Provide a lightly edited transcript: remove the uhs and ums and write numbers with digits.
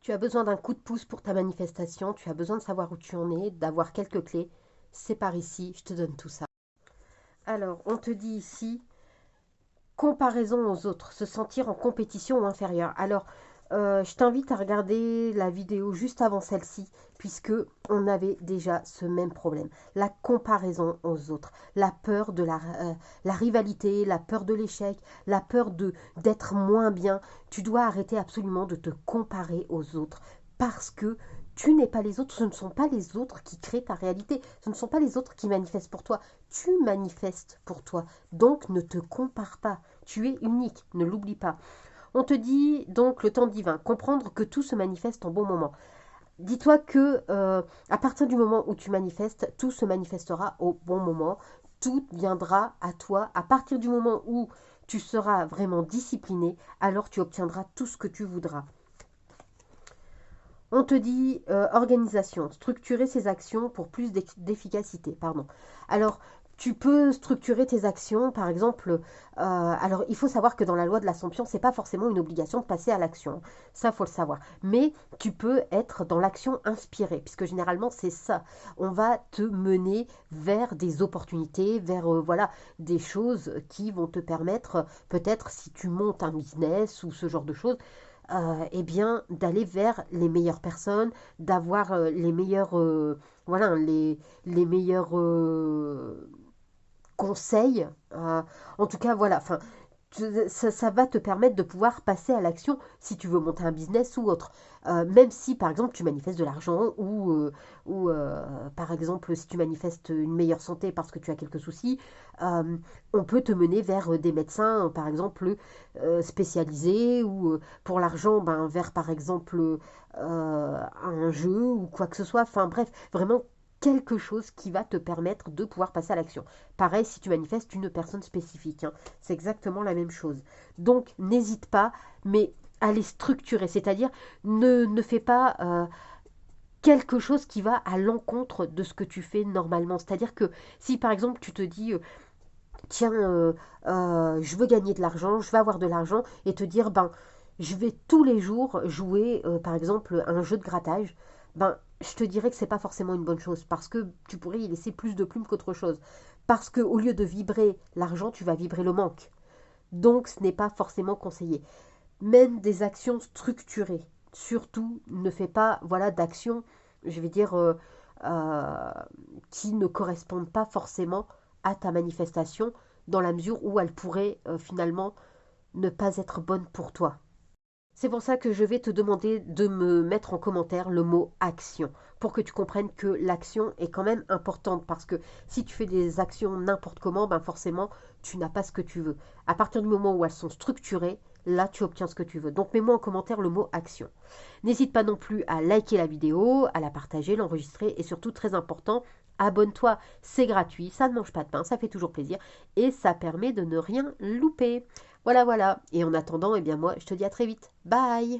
Tu as besoin d'un coup de pouce pour ta manifestation, tu as besoin de savoir où tu en es, d'avoir quelques clés. C'est par ici, je te donne tout ça. Alors, on te dit ici, comparaison aux autres, se sentir en compétition ou inférieur. Alors, je t'invite à regarder la vidéo juste avant celle-ci, puisque on avait déjà ce même problème. La comparaison aux autres, la peur de la rivalité, la peur de l'échec, la peur d'être moins bien. Tu dois arrêter absolument de te comparer aux autres, parce que tu n'es pas les autres, ce ne sont pas les autres qui créent ta réalité, ce ne sont pas les autres qui manifestent pour toi, tu manifestes pour toi. Donc ne te compare pas, tu es unique, ne l'oublie pas. On te dit donc le temps divin, comprendre que tout se manifeste en bon moment. Dis-toi que à partir du moment où tu manifestes, tout se manifestera au bon moment, tout viendra à toi. À partir du moment où tu seras vraiment discipliné, alors tu obtiendras tout ce que tu voudras. On te dit organisation, structurer ses actions pour plus d'efficacité. Pardon. Alors, tu peux structurer tes actions, par exemple. Alors, il faut savoir que dans la loi de l'Assomption, c'est pas forcément une obligation de passer à l'action. Ça, faut le savoir. Mais tu peux être dans l'action inspirée, puisque généralement, c'est ça. On va te mener vers des opportunités, vers voilà, des choses qui vont te permettre, peut-être si tu montes un business ou ce genre de choses, eh bien, d'aller vers les meilleures personnes, d'avoir les meilleurs, voilà, les meilleurs conseils. En tout cas, voilà, enfin, ça va te permettre de pouvoir passer à l'action si tu veux monter un business ou autre. Même si, par exemple, tu manifestes de l'argent ou par exemple, si tu manifestes une meilleure santé parce que tu as quelques soucis, on peut te mener vers des médecins, par exemple, spécialisés ou pour l'argent, ben, vers, par exemple, un jeu ou quoi que ce soit. Enfin, bref, vraiment quelque chose qui va te permettre de pouvoir passer à l'action. Pareil si tu manifestes une personne spécifique, hein. C'est exactement la même chose. Donc n'hésite pas, mais à les structurer, c'est-à-dire ne fais pas quelque chose qui va à l'encontre de ce que tu fais normalement. C'est-à-dire que si par exemple tu te dis tiens, je veux gagner de l'argent, je veux avoir de l'argent, et te dire, ben, je vais tous les jours jouer, par exemple, un jeu de grattage, ben, je te dirais que c'est pas forcément une bonne chose, parce que tu pourrais y laisser plus de plumes qu'autre chose. Parce que au lieu de vibrer l'argent, tu vas vibrer le manque. Donc, ce n'est pas forcément conseillé. Mène des actions structurées. Surtout, ne fais pas, voilà, d'actions, je vais dire, euh, qui ne correspondent pas forcément à ta manifestation, dans la mesure où elle pourrait finalement ne pas être bonne pour toi. C'est pour ça que je vais te demander de me mettre en commentaire le mot action, pour que tu comprennes que l'action est quand même importante, parce que si tu fais des actions n'importe comment, ben forcément, tu n'as pas ce que tu veux. À partir du moment où elles sont structurées, là, tu obtiens ce que tu veux. Donc, mets-moi en commentaire le mot action. N'hésite pas non plus à liker la vidéo, à la partager, l'enregistrer, et surtout, très important, abonne-toi, c'est gratuit, ça ne mange pas de pain, ça fait toujours plaisir, et ça permet de ne rien louper. Voilà, voilà. Et en attendant, eh bien moi, je te dis à très vite. Bye!